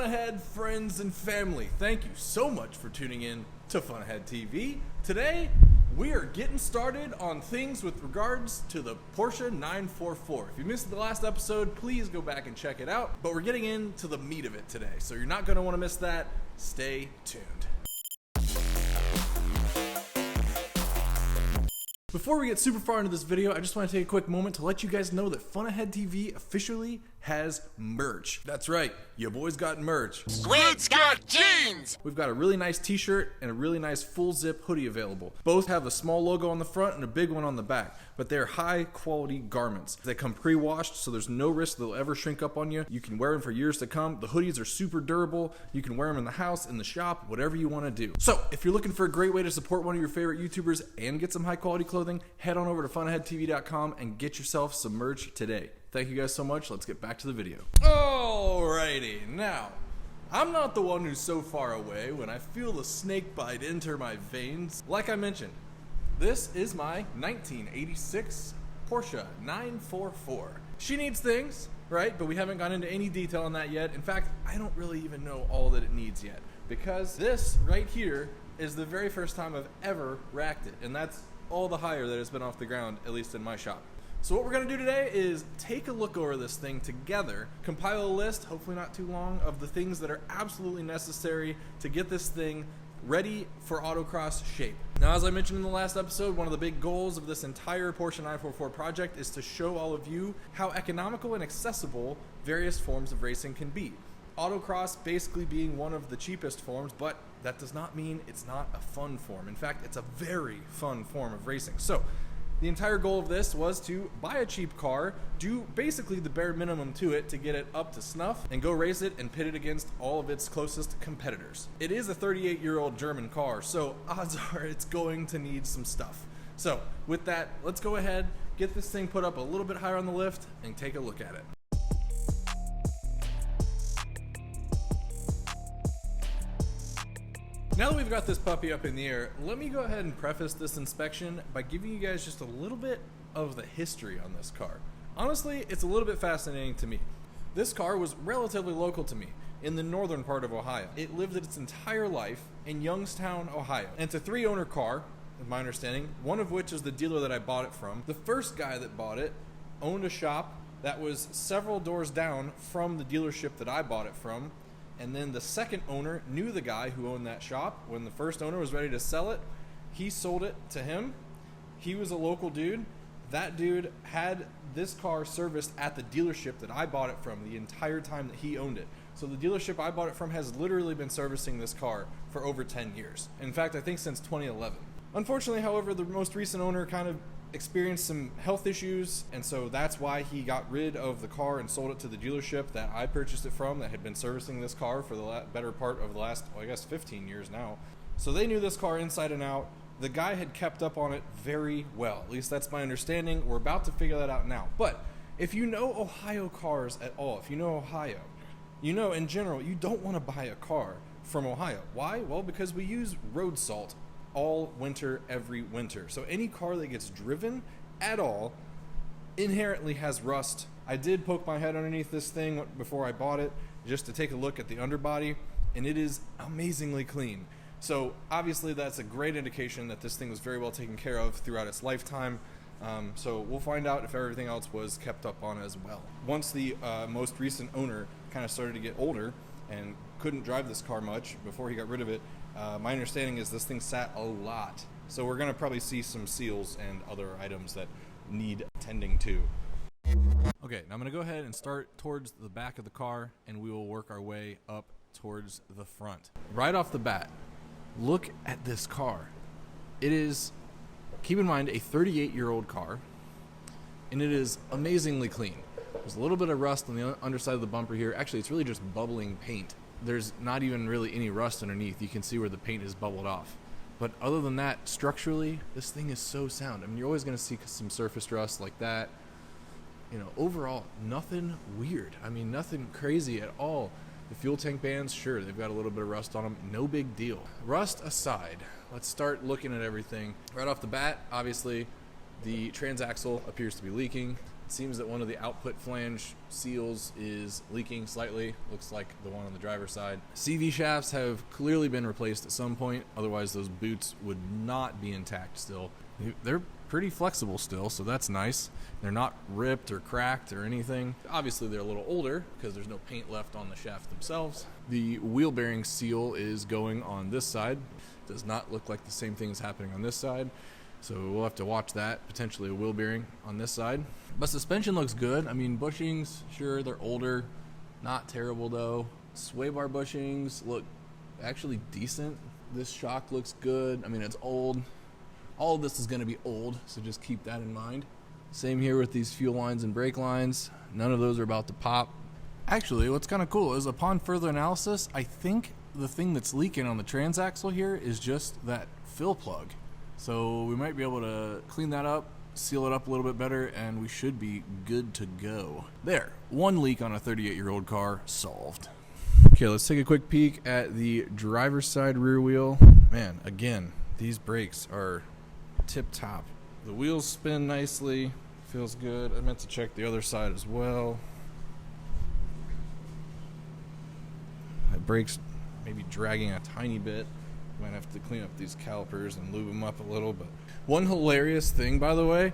FunAhead friends and family, thank you so much for tuning in to FunAhead TV. Today, we are getting started on things with regards to the Porsche 944. If you missed the last episode, please go back and check it out. But we're getting into the meat of it today, so you're not going to want to miss that. Stay tuned. Before we get super far into this video, I just want to take a quick moment to let you guys know that FunAhead TV officially has merch. That's right, your boys got merch. Squid's got jeans! We've got a really nice t-shirt and a really nice full zip hoodie available. Both have a small logo on the front and a big one on the back, but they're high quality garments. They come pre-washed, so there's no risk they'll ever shrink up on you. You can wear them for years to come. The hoodies are super durable. You can wear them in the house, in the shop, whatever you want to do. So if you're looking for a great way to support one of your favorite YouTubers and get some high quality clothing, head on over to FunAheadTV.com and get yourself some merch today. Thank you guys so much. Let's get back to the video. Alrighty, now, I'm not the one who's so far away when I feel the snake bite enter my veins. Like I mentioned, this is my 1986 Porsche 944. She needs things, right? But we haven't gone into any detail on that yet. In fact, I don't really even know all that it needs yet, because this right here is the very first time I've ever racked it, and that's all the higher that has been off the ground, at least in my shop. So what we're going to do today is take a look over this thing together, compile a list, hopefully not too long, of the things that are absolutely necessary to get this thing ready for autocross shape. Now, as I mentioned in the last episode, one of the big goals of this entire Porsche 944 project is to show all of you how economical and accessible various forms of racing can be. Autocross basically being one of the cheapest forms, but that does not mean it's not a fun form. In fact, it's a very fun form of racing. So the entire goal of this was to buy a cheap car, do basically the bare minimum to it to get it up to snuff, and go race it and pit it against all of its closest competitors. It is a 38-year-old German car, so odds are it's going to need some stuff. So with that, let's go ahead, get this thing put up a little bit higher on the lift, and take a look at it. Now that we've got this puppy up in the air, let me go ahead and preface this inspection by giving you guys just a little bit of the history on this car. Honestly, it's a little bit fascinating to me. This car was relatively local to me, in the northern part of Ohio. It lived its entire life in Youngstown, Ohio. And it's a 3-owner car, in my understanding, one of which is the dealer that I bought it from. The first guy that bought it owned a shop that was several doors down from the dealership that I bought it from. And then the second owner knew the guy who owned that shop. When the first owner was ready to sell it, he sold it to him. He was a local dude. That dude had this car serviced at the dealership that I bought it from the entire time that he owned it. So the dealership I bought it from has literally been servicing this car for over 10 years. In fact, I think since 2011. Unfortunately, however, the most recent owner kind of experienced some health issues, and so that's why he got rid of the car and sold it to the dealership that I purchased it from, that had been servicing this car for the better part of the last, well, I guess 15 years now. So they knew this car inside and out. The guy had kept up on it very well. At least that's my understanding. We're about to figure that out now. But if you know Ohio cars at all, if you know Ohio, you know in general you don't want to buy a car from Ohio. Why? Well, because we use road salt all winter, every winter. So any car that gets driven at all inherently has rust. I did poke my head underneath this thing before I bought it just to take a look at the underbody, and it is amazingly clean. So obviously that's a great indication that this thing was very well taken care of throughout its lifetime. So we'll find out if everything else was kept up on as well. Once the most recent owner kind of started to get older and couldn't drive this car much before he got rid of it, my understanding is this thing sat a lot. So we're going to probably see some seals and other items that need tending to. Okay, now I'm going to go ahead and start towards the back of the car, and we will work our way up towards the front. Right off the bat, look at this car. It is, keep in mind, a 38-year-old car, and it is amazingly clean. There's a little bit of rust on the underside of the bumper here. Actually, it's really just bubbling paint. There's not even really any rust underneath. You can see where the paint is bubbled off. But other than that, structurally, this thing is so sound. I mean, you're always going to see some surface rust like that. You know, overall, nothing weird. I mean, nothing crazy at all. The fuel tank bands, sure, they've got a little bit of rust on them. No big deal. Rust aside, let's start looking at everything. Right off the bat, obviously, the transaxle appears to be leaking. It seems that one of the output flange seals is leaking slightly. Looks like the one on the driver's side. CV shafts have clearly been replaced at some point. Otherwise, those boots would not be intact still. They're pretty flexible still, so that's nice. They're not ripped or cracked or anything. Obviously, they're a little older because there's no paint left on the shaft themselves. The wheel bearing seal is going on this side. Does not look like the same thing is happening on this side. So we'll have to watch that, potentially a wheel bearing on this side. But suspension looks good. I mean, bushings, sure, they're older. Not terrible, though. Sway bar bushings look actually decent. This shock looks good. I mean, it's old. All of this is going to be old, so just keep that in mind. Same here with these fuel lines and brake lines. None of those are about to pop. Actually, what's kind of cool is upon further analysis, I think the thing that's leaking on the transaxle here is just that fill plug. So we might be able to clean that up, seal it up a little bit better, and we should be good to go. There, one leak on a 38-year-old car solved. Okay, let's take a quick peek at the driver's side rear wheel. Man, again, these brakes are tip-top. The wheels spin nicely, feels good. I meant to check the other side as well. That brake's maybe dragging a tiny bit. Might have to clean up these calipers and lube them up a little. But one hilarious thing, by the way,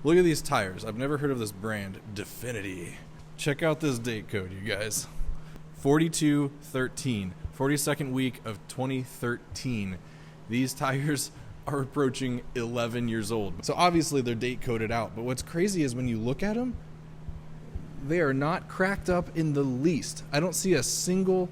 look at these tires. I've never heard of this brand, Definity. Check out this date code, you guys. 4213, 42nd week of 2013. These tires are approaching 11 years old. So obviously they're date coded out. But what's crazy is when you look at them, they are not cracked up in the least. I don't see a single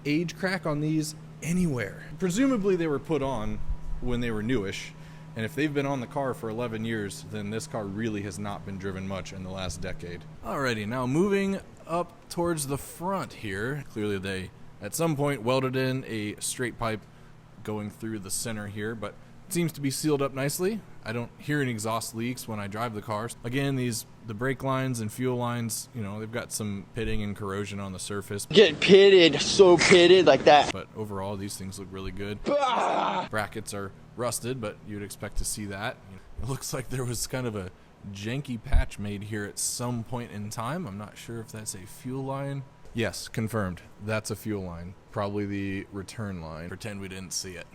age crack on these anywhere. Presumably they were put on when they were newish, and if they've been on the car for 11 years, then this car really has not been driven much in the last decade. Alrighty, now moving up towards the front here. Clearly they at some point welded in a straight pipe going through the center here, but it seems to be sealed up nicely. I don't hear any exhaust leaks when I drive the cars. Again, the brake lines and fuel lines, you know, they've got some pitting and corrosion on the surface. Get pitted, so pitted like that. But overall, these things look really good. Brackets are rusted, but you'd expect to see that. It looks like there was kind of a janky patch made here at some point in time. I'm not sure if that's a fuel line. Yes, confirmed. That's a fuel line. Probably the return line. Pretend we didn't see it.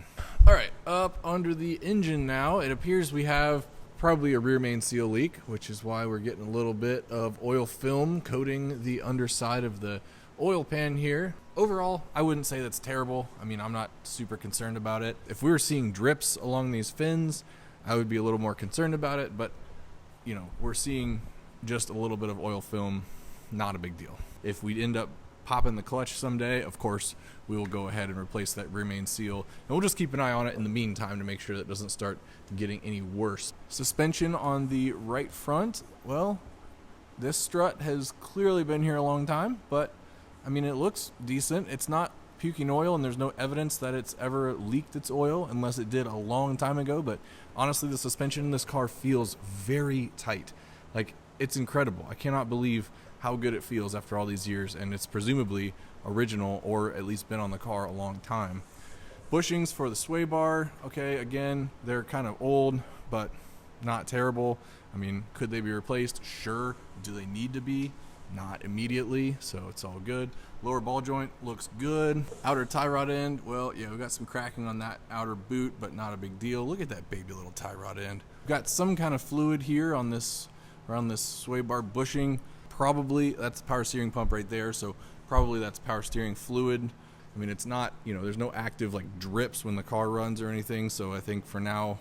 All right, up under the engine now. It appears we have probably a rear main seal leak, which is why we're getting a little bit of oil film coating the underside of the oil pan here. Overall, I wouldn't say that's terrible. I mean, I'm not super concerned about it. If we were seeing drips along these fins, I would be a little more concerned about it, but you know, we're seeing just a little bit of oil film, not a big deal. If we end up popping the clutch someday, of course, we will go ahead and replace that rear main seal. And we'll just keep an eye on it in the meantime to make sure that it doesn't start getting any worse. Suspension on the right front, well, this strut has clearly been here a long time, but I mean, it looks decent. It's not puking oil, and there's no evidence that it's ever leaked its oil unless it did a long time ago. But honestly, the suspension in this car feels very tight. Like, it's incredible. I cannot believe how good it feels after all these years, and it's presumably original or at least been on the car a long time. Bushings for the sway bar, okay, again, they're kind of old, but not terrible. I mean, could they be replaced? Sure. Do they need to be? Not immediately, so it's all good. Lower ball joint looks good. Outer tie rod end, well, yeah, we got some cracking on that outer boot, but not a big deal. Look at that baby little tie rod end. We've got some kind of fluid here on this, around this sway bar bushing. Probably that's the power steering pump right there, so probably that's power steering fluid. I mean, it's not, you know, there's no active like drips when the car runs or anything, so I think for now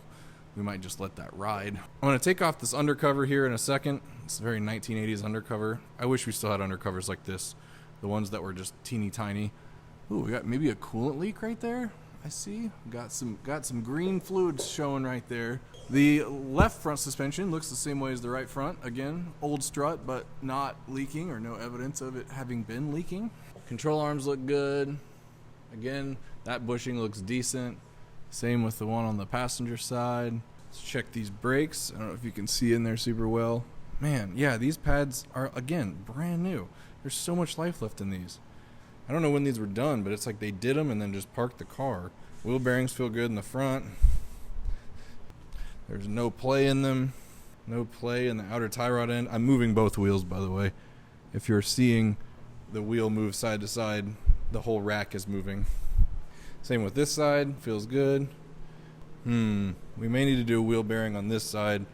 we might just let that ride. I'm going to take off this undercover here in a second. It's a very 1980s undercover. I wish we still had undercovers like this, the ones that were just teeny tiny. Ooh, we got maybe a coolant leak right there. I see. Got some green fluids showing right there. The left front suspension looks the same way as the right front. Again, old strut, but not leaking or no evidence of it having been leaking. Control arms look good. Again, that bushing looks decent. Same with the one on the passenger side. Let's check these brakes. I don't know if you can see in there super well. Man, yeah, these pads are, again, brand new. There's so much life left in these. I don't know when these were done, but it's like they did them and then just parked the car. Wheel bearings feel good in the front. There's no play in them. No play in the outer tie rod end. I'm moving both wheels, by the way. If you're seeing the wheel move side to side, the whole rack is moving. Same with this side. Feels good. We may need to do a wheel bearing on this side.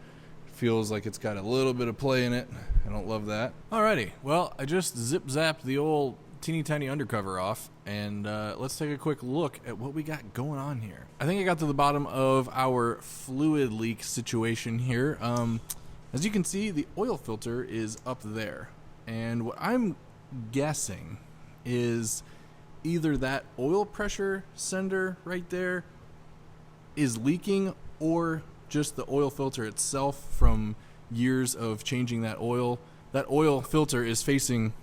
Feels like it's got a little bit of play in it. I don't love that. Alrighty, well, I just zip-zapped the old teeny tiny undercover off, and let's take a quick look at what we got going on here. I think I got to the bottom of our fluid leak situation here. As you can see, the oil filter is up there, and what I'm guessing is either that oil pressure sender right there is leaking, or just the oil filter itself from years of changing that oil. That oil filter is facing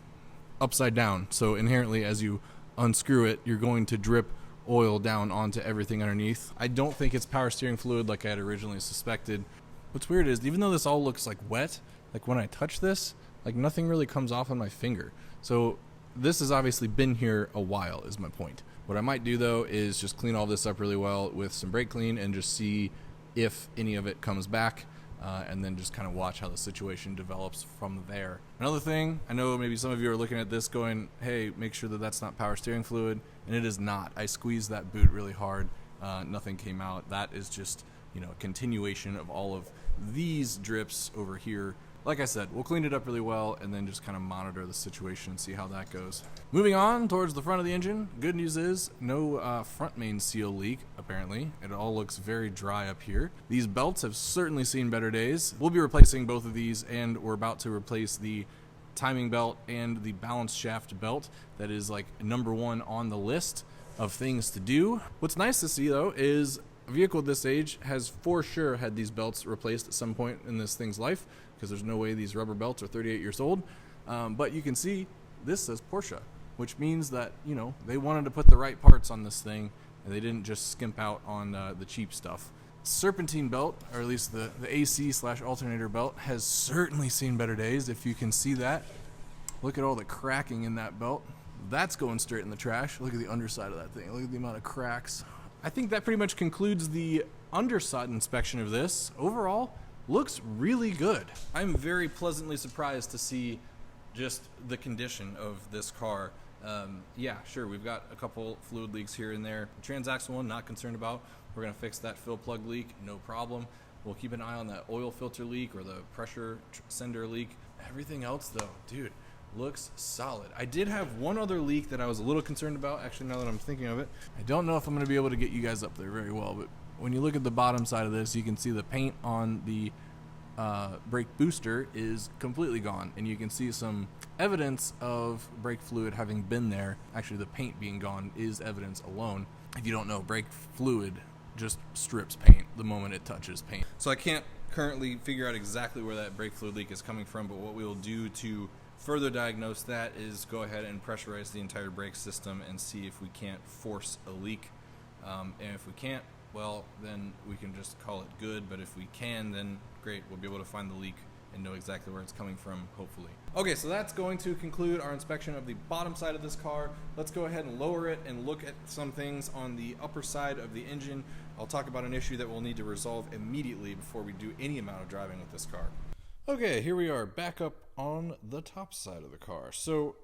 upside down, so inherently as you unscrew it, you're going to drip oil down onto everything underneath. I don't think it's power steering fluid like I had originally suspected. What's weird is, even though this all looks like wet, like when I touch this, like nothing really comes off on my finger. So this has obviously been here a while, is my point. What I might do though is just clean all this up really well with some brake clean and just see if any of it comes back, and then just kind of watch how the situation develops from there. Another thing, I know maybe some of you are looking at this going, hey, make sure that that's not power steering fluid, and it is not. I squeezed that boot really hard. Nothing came out. That is just, a continuation of all of these drips over here. Like I said, we'll clean it up really well and then just kind of monitor the situation and see how that goes. Moving on towards the front of the engine, good news is no front main seal leak, apparently. It all looks very dry up here. These belts have certainly seen better days. We'll be replacing both of these, and we're about to replace the timing belt and the balance shaft belt. That is like number one on the list of things to do. What's nice to see though is a vehicle this age has for sure had these belts replaced at some point in this thing's life, because there's no way these rubber belts are 38 years old. But you can see this says Porsche, which means that, they wanted to put the right parts on this thing, and they didn't just skimp out on the cheap stuff. Serpentine belt, or at least the AC/alternator belt, has certainly seen better days. If you can see that, look at all the cracking in that belt. That's going straight in the trash. Look at the underside of that thing. Look at the amount of cracks. I think that pretty much concludes the underside inspection of this. Overall, looks really good. I'm very pleasantly surprised to see just the condition of this car. Yeah, sure, we've got a couple fluid leaks here and there. The transaxle one, not concerned about. We're gonna fix that fill plug leak, no problem. We'll keep an eye on that oil filter leak or the pressure sender leak. Everything else though, dude, looks solid. I did have one other leak that I was a little concerned about, actually, now that I'm thinking of it. I don't know if I'm gonna be able to get you guys up there very well, but when you look at the bottom side of this, you can see the paint on the brake booster is completely gone, and you can see some evidence of brake fluid having been there. Actually, the paint being gone is evidence alone. If you don't know, brake fluid just strips paint the moment it touches paint. So I can't currently figure out exactly where that brake fluid leak is coming from, but what we will do to further diagnose that is go ahead and pressurize the entire brake system and see if we can't force a leak. And if we can't, well, then we can just call it good, but if we can, then great, we'll be able to find the leak and know exactly where it's coming from, hopefully. Okay, so that's going to conclude our inspection of the bottom side of this car. Let's go ahead and lower it and look at some things on the upper side of the engine. I'll talk about an issue that we'll need to resolve immediately before we do any amount of driving with this car. Okay, here we are back up on the top side of the car. So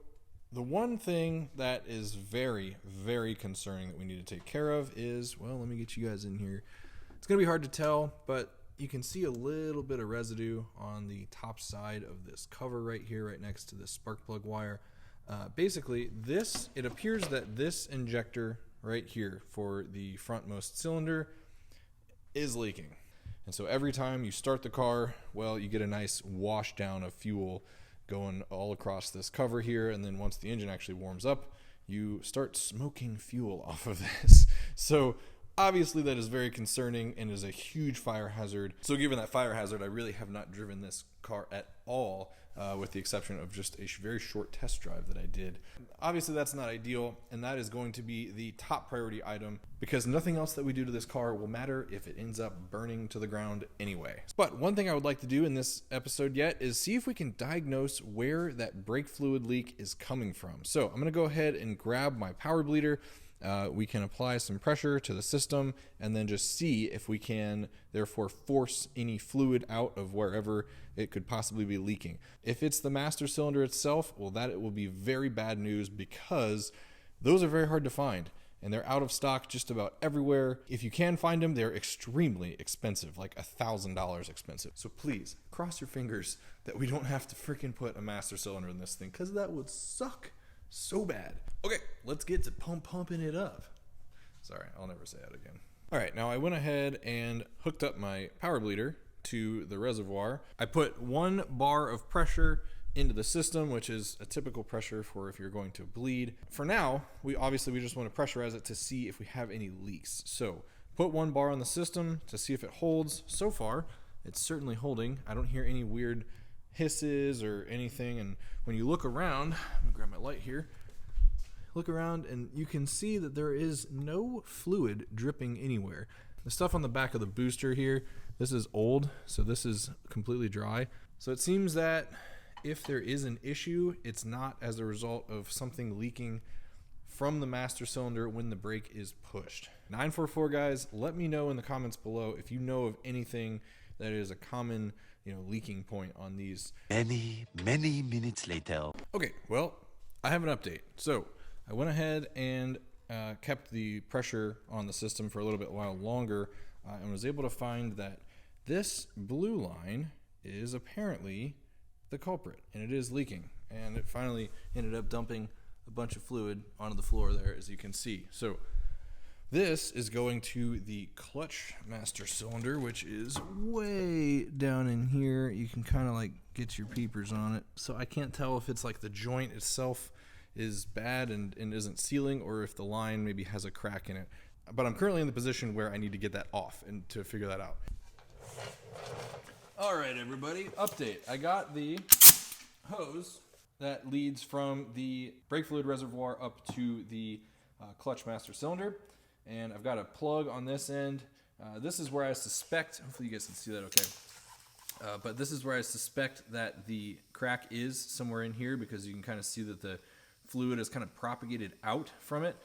the one thing that is very, very concerning that we need to take care of is, well, let me get you guys in here. It's going to be hard to tell, but you can see a little bit of residue on the top side of this cover right here, right next to this spark plug wire. Basically, it appears that this injector right here for the frontmost cylinder is leaking. And so every time you start the car, well, you get a nice wash down of fuel going all across this cover here, and then once the engine actually warms up, you start smoking fuel off of this. So obviously that is very concerning and is a huge fire hazard. So given that fire hazard, I really have not driven this car at all, with the exception of just a very short test drive that I did. Obviously that's not ideal, and that is going to be the top priority item, because nothing else that we do to this car will matter if it ends up burning to the ground anyway. But one thing I would like to do in this episode yet is see if we can diagnose where that brake fluid leak is coming from. So I'm going to go ahead and grab my power bleeder we can apply some pressure to the system and then just see if we can therefore force any fluid out of wherever it could possibly be leaking. If it's the master cylinder itself, well, that it will be very bad news, because those are very hard to find and they're out of stock just about everywhere. If you can find them, they're extremely expensive, like $1,000 expensive. So please cross your fingers that we don't have to freaking put a master cylinder in this thing, because that would suck so bad. Okay, let's get to pumping it up. Sorry, I'll never say that again. All right, now I went ahead and hooked up my power bleeder to the reservoir. I put 1 bar of pressure into the system, which is a typical pressure for if you're going to bleed. For now, we just want to pressurize it to see if we have any leaks. So put 1 bar on the system to see if it holds. So far, it's certainly holding. I don't hear any weird hisses or anything. And when you look around, let me grab my light here. Look around and you can see that there is no fluid dripping anywhere. The stuff on the back of the booster here, this is old, so this is completely dry. So it seems that if there is an issue, it's not as a result of something leaking from the master cylinder when the brake is pushed. 944 guys, let me know in the comments below if you know of anything that is a common, leaking point on these. Many minutes later. Okay, well, I have an update. So I went ahead and kept the pressure on the system for a little bit while longer, and was able to find that this blue line is apparently the culprit, and it is leaking, and it finally ended up dumping a bunch of fluid onto the floor there, as you can see. So this is going to the clutch master cylinder, which is way down in here. You can kind of like get your peepers on it, so I can't tell if it's like the joint itself is bad and isn't sealing, or if the line maybe has a crack in it. But I'm currently in the position where I need to get that off and to figure that out. All right, everybody, update. I got the hose that leads from the brake fluid reservoir up to the clutch master cylinder, and I've got a plug on this end. This is where I suspect, hopefully you guys can see that okay, but this is where I suspect that the crack is somewhere in here, because you can kind of see that the fluid is kind of propagated out from it.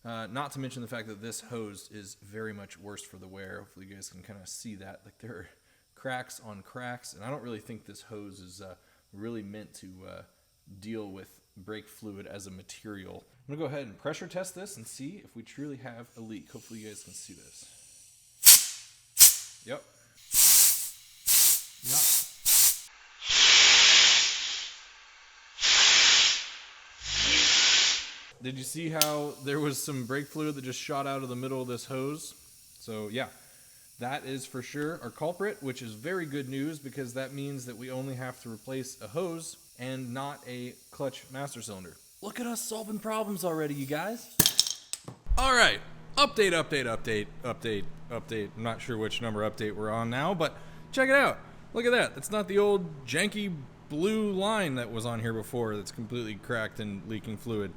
Not to mention the fact that this hose is very much worse for the wear. Hopefully you guys can kind of see that. Like, there are cracks on cracks, and I don't really think this hose is really meant to deal with brake fluid as a material. I'm gonna go ahead and pressure test this and see if we truly have a leak. Hopefully you guys can see this. Yep. Did you see how there was some brake fluid that just shot out of the middle of this hose? So yeah, that is for sure our culprit, which is very good news, because that means that we only have to replace a hose and not a clutch master cylinder. Look at us solving problems already, you guys. All right, update. I'm not sure which number update we're on now, but check it out. Look at that. It's not the old janky blue line that was on here before that's completely cracked and leaking fluid.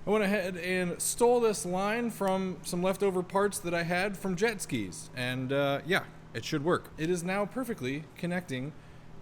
I went ahead and stole this line from some leftover parts that I had from jet skis, and yeah, it should work. It is now perfectly connecting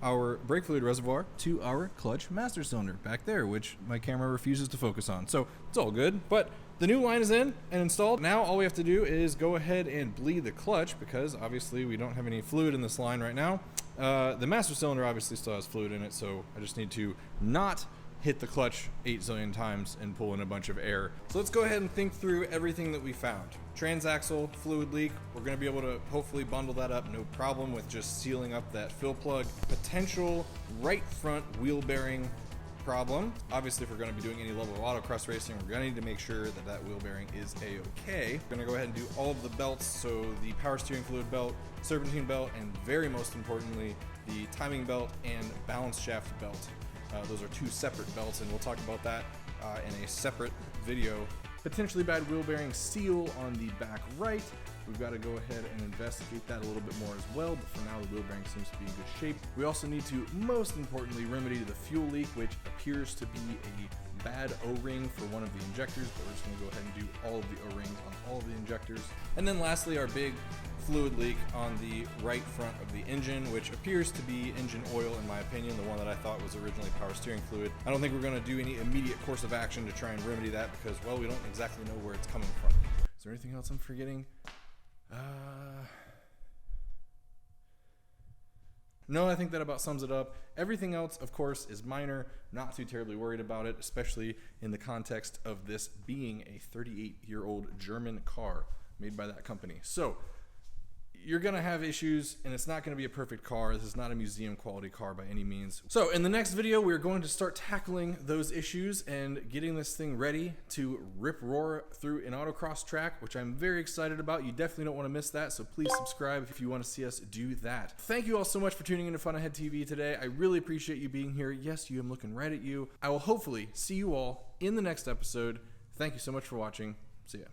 our brake fluid reservoir to our clutch master cylinder back there, which my camera refuses to focus on. So it's all good, but the new line is in and installed. Now all we have to do is go ahead and bleed the clutch, because obviously we don't have any fluid in this line right now. The master cylinder obviously still has fluid in it, so I just need to not hit the clutch 8 zillion times and pull in a bunch of air. So let's go ahead and think through everything that we found. Transaxle fluid leak, we're going to be able to hopefully bundle that up, no problem, with just sealing up that fill plug. Potential right front wheel bearing problem. Obviously, if we're going to be doing any level of autocross racing, we're going to need to make sure that that wheel bearing is a-okay. We're going to go ahead and do all of the belts, so the power steering fluid belt, serpentine belt, and very most importantly, the timing belt and balance shaft belt. Those are 2 separate belts, and we'll talk about that in a separate video. Potentially bad wheel bearing seal on the back right. We've got to go ahead and investigate that a little bit more as well, but for now the wheel bearing seems to be in good shape. We also need to, most importantly, remedy the fuel leak, which appears to be a bad O-ring for one of the injectors, but we're just going to go ahead and do all of the O-rings on all of the injectors. And then lastly, our big fluid leak on the right front of the engine, which appears to be engine oil in my opinion, the one that I thought was originally power steering fluid. I don't think we're going to do any immediate course of action to try and remedy that because, well, we don't exactly know where it's coming from. Is there anything else I'm forgetting? No, I think that about sums it up. Everything else, of course, is minor. Not too terribly worried about it, especially in the context of this being a 38-year-old German car made by that company. So you're going to have issues, and it's not going to be a perfect car. This is not a museum quality car by any means. So in the next video, we're going to start tackling those issues and getting this thing ready to rip roar through an autocross track, which I'm very excited about. You definitely don't want to miss that, so please subscribe if you want to see us do that. Thank you all so much for tuning into FunAhead TV today. I really appreciate you being here. Yes, I'm looking right at you. I will hopefully see you all in the next episode. Thank you so much for watching. See ya.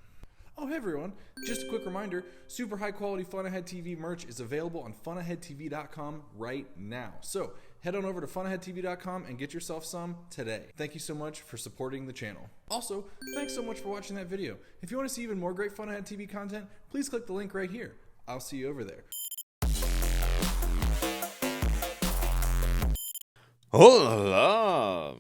Oh, hey everyone, just a quick reminder, super high quality FunAhead TV merch is available on FunAheadTV.com right now. So head on over to FunAheadTV.com and get yourself some today. Thank you so much for supporting the channel. Also, thanks so much for watching that video. If you want to see even more great FunAhead TV content, please click the link right here. I'll see you over there. Hola!